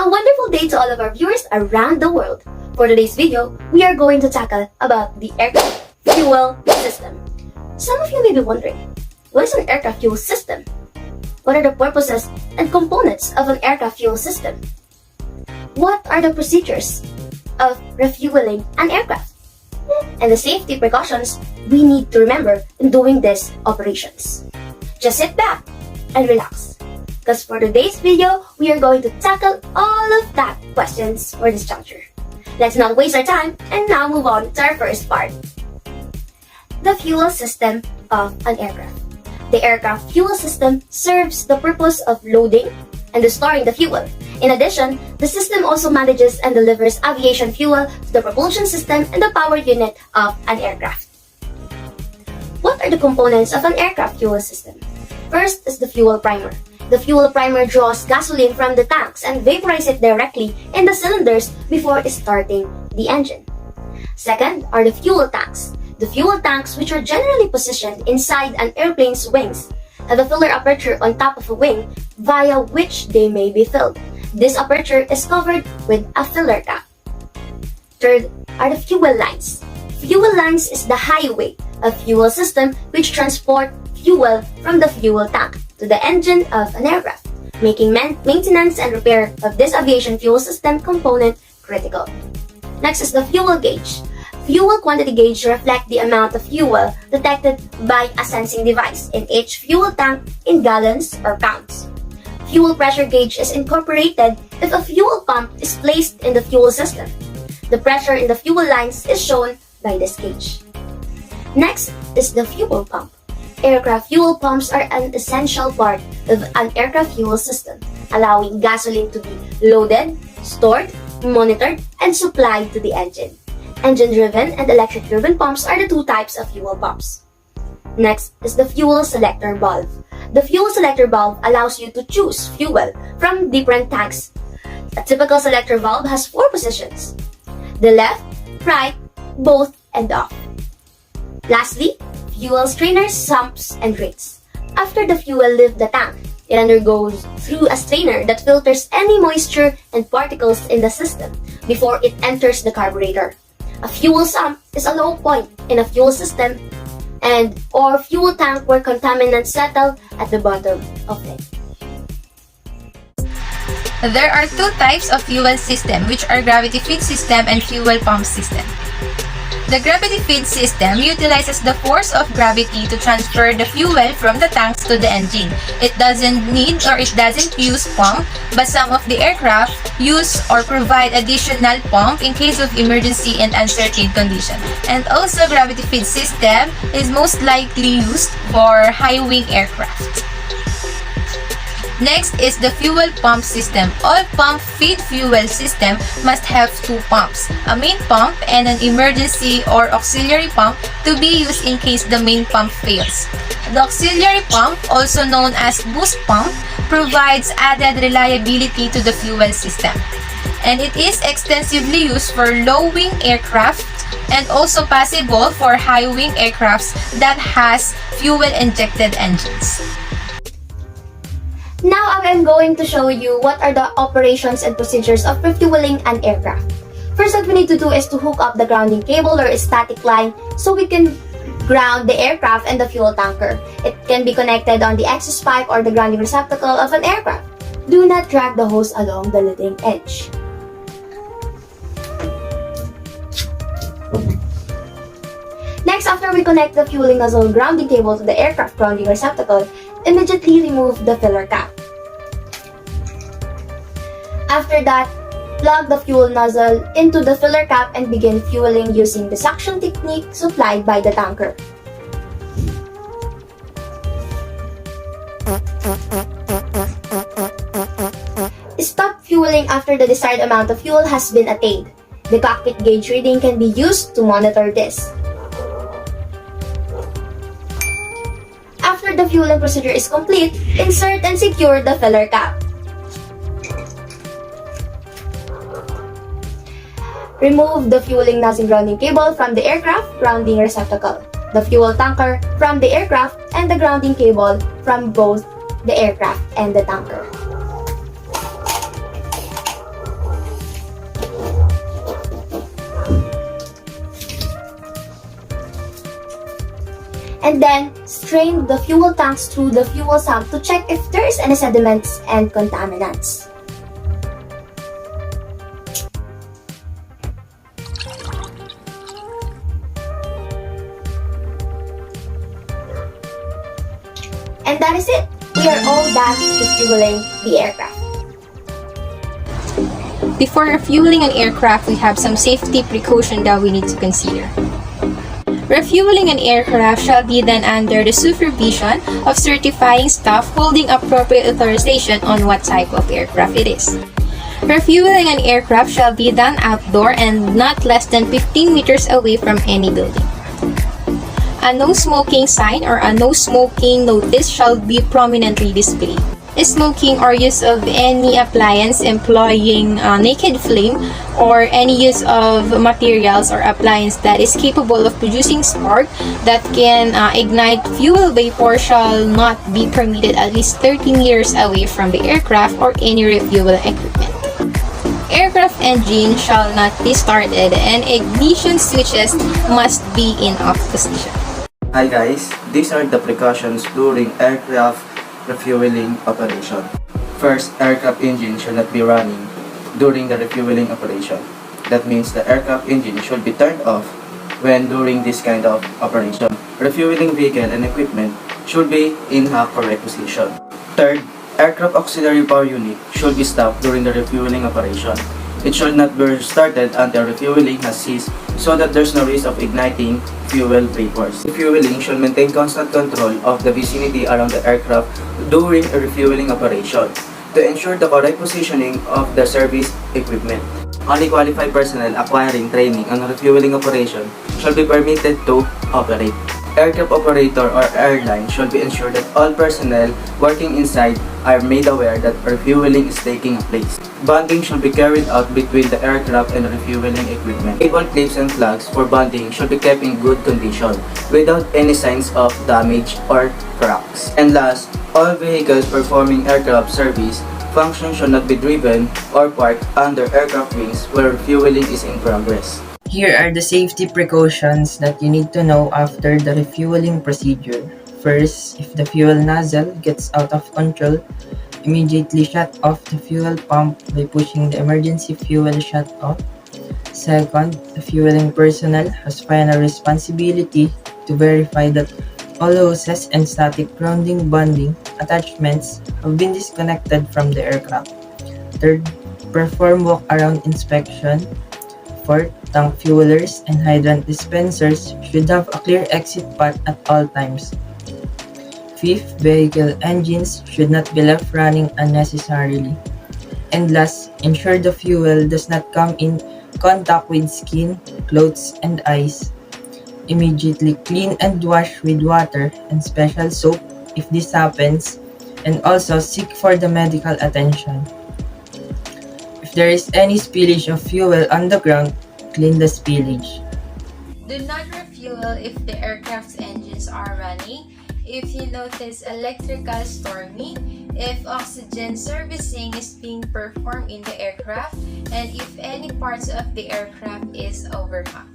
A wonderful day to all of our viewers around the world. For today's video, we are going to tackle about the aircraft fuel system. Some of you may be wondering, what is an aircraft fuel system? What are the purposes and components of an aircraft fuel system? What are the procedures of refueling an aircraft? And the safety precautions we need to remember in doing these operations. Just sit back and relax, because for today's video, we are going to tackle all of that questions for this juncture. Let's not waste our time and now move on to our first part. The fuel system of an aircraft. The aircraft fuel system serves the purpose of loading and storing the fuel. In addition, the system also manages and delivers aviation fuel to the propulsion system and the power unit of an aircraft. What are the components of an aircraft fuel system? First is the fuel primer. The fuel primer draws gasoline from the tanks and vaporizes it directly in the cylinders before starting the engine. Second are the fuel tanks. The fuel tanks, which are generally positioned inside an airplane's wings, have a filler aperture on top of a wing via which they may be filled. This aperture is covered with a filler cap. Third are the fuel lines. Fuel lines is the highway of fuel system which transport fuel from the fuel tank to the engine of an aircraft, making maintenance and repair of this aviation fuel system component critical. Next is the fuel gauge. Fuel quantity gauge reflects the amount of fuel detected by a sensing device in each fuel tank in gallons or pounds. Fuel pressure gauge is incorporated if a fuel pump is placed in the fuel system. The pressure in the fuel lines is shown by this gauge. Next is the fuel pump. Aircraft fuel pumps are an essential part of an aircraft fuel system, allowing gasoline to be loaded, stored, monitored, and supplied to the engine. Engine-driven and electric-driven pumps are the two types of fuel pumps. Next is the fuel selector valve. The fuel selector valve allows you to choose fuel from different tanks. A typical selector valve has 4 positions: the left, right, both, and off. Lastly, fuel strainers, sumps, and grates. After the fuel leaves the tank, it undergoes through a strainer that filters any moisture and particles in the system before it enters the carburetor. A fuel sump is a low point in a fuel system or fuel tank where contaminants settle at the bottom of it. There are 2 types of fuel system, which are gravity feed system and fuel pump system. The gravity feed system utilizes the force of gravity to transfer the fuel from the tanks to the engine. It doesn't need or it doesn't use pump, but some of the aircraft use or provide additional pump in case of emergency and uncertain condition. And also, gravity feed system is most likely used for high-wing aircraft. Next is the fuel pump system. All pump feed fuel system must have 2 pumps, a main pump and an emergency or auxiliary pump to be used in case the main pump fails. The auxiliary pump, also known as boost pump, provides added reliability to the fuel system. And it is extensively used for low-wing aircraft and also possible for high-wing aircrafts that has fuel-injected engines. Now I am going to show you what are the operations and procedures of refueling an aircraft. First, what we need to do is to hook up the grounding cable or static line so we can ground the aircraft and the fuel tanker. It can be connected on the exhaust pipe or the grounding receptacle of an aircraft. Do not drag the hose along the leading edge. Next, after we connect the fueling nozzle grounding cable to the aircraft grounding receptacle, immediately remove the filler cap. After that, plug the fuel nozzle into the filler cap and begin fueling using the suction technique supplied by the tanker. Stop fueling after the desired amount of fuel has been attained. The cockpit gauge reading can be used to monitor this. After the fueling procedure is complete, insert and secure the filler cap. Remove the fueling nozzle grounding cable from the aircraft grounding receptacle, the fuel tanker from the aircraft, and the grounding cable from both the aircraft and the tanker. and then strain the fuel tanks through the fuel sump to check if there is any sediments and contaminants. And that is it. We are all done refueling the aircraft. Before refueling an aircraft, we have some safety precaution that we need to consider. Refueling an aircraft shall be done under the supervision of certifying staff holding appropriate authorization on what type of aircraft it is. Refueling an aircraft shall be done outdoor and not less than 15 meters away from any building. A no smoking sign or a no smoking notice shall be prominently displayed. Smoking or use of any appliance employing naked flame or any use of materials or appliance that is capable of producing spark that can ignite fuel vapor shall not be permitted at least 30 meters away from the aircraft or any refueling equipment. Aircraft engine shall not be started and ignition switches must be in off position. Hi guys, these are the precautions during aircraft refueling operation. First, aircraft engine should not be running during the refueling operation. That means the aircraft engine should be turned off when during this kind of operation. Refueling vehicle and equipment should be in a correct position. Third, aircraft auxiliary power unit should be stopped during the refueling operation. It should not be started until refueling has ceased so that there's no risk of igniting fuel vapors. Refueling should maintain constant control of the vicinity around the aircraft during a refueling operation to ensure the correct positioning of the service equipment. Only qualified personnel acquiring training on refueling operation shall be permitted to operate. Aircraft operator or airline should be ensured that all personnel working inside are made aware that refueling is taking place. Bonding should be carried out between the aircraft and refueling equipment. Cable clips and flags for bonding should be kept in good condition without any signs of damage or cracks. And last, all vehicles performing aircraft service function should not be driven or parked under aircraft wings where refueling is in progress. Here are the safety precautions that you need to know after the refueling procedure. First, if the fuel nozzle gets out of control, immediately shut off the fuel pump by pushing the emergency fuel shut off. Second, the fueling personnel has final responsibility to verify that all hoses and static grounding bonding attachments have been disconnected from the aircraft. Third, perform walk-around inspection. Fourth, tank fuelers and hydrant dispensers should have a clear exit path at all times. Fifth, vehicle engines should not be left running unnecessarily. And last, ensure the fuel does not come in contact with skin, clothes, and eyes. Immediately clean and wash with water and special soap if this happens, and also seek for the medical attention. If there is any spillage of fuel on the ground, clean the spillage. Do not refuel if the aircraft's engines are running, if you notice electrical stormy, if oxygen servicing is being performed in the aircraft, and if any parts of the aircraft is overhung.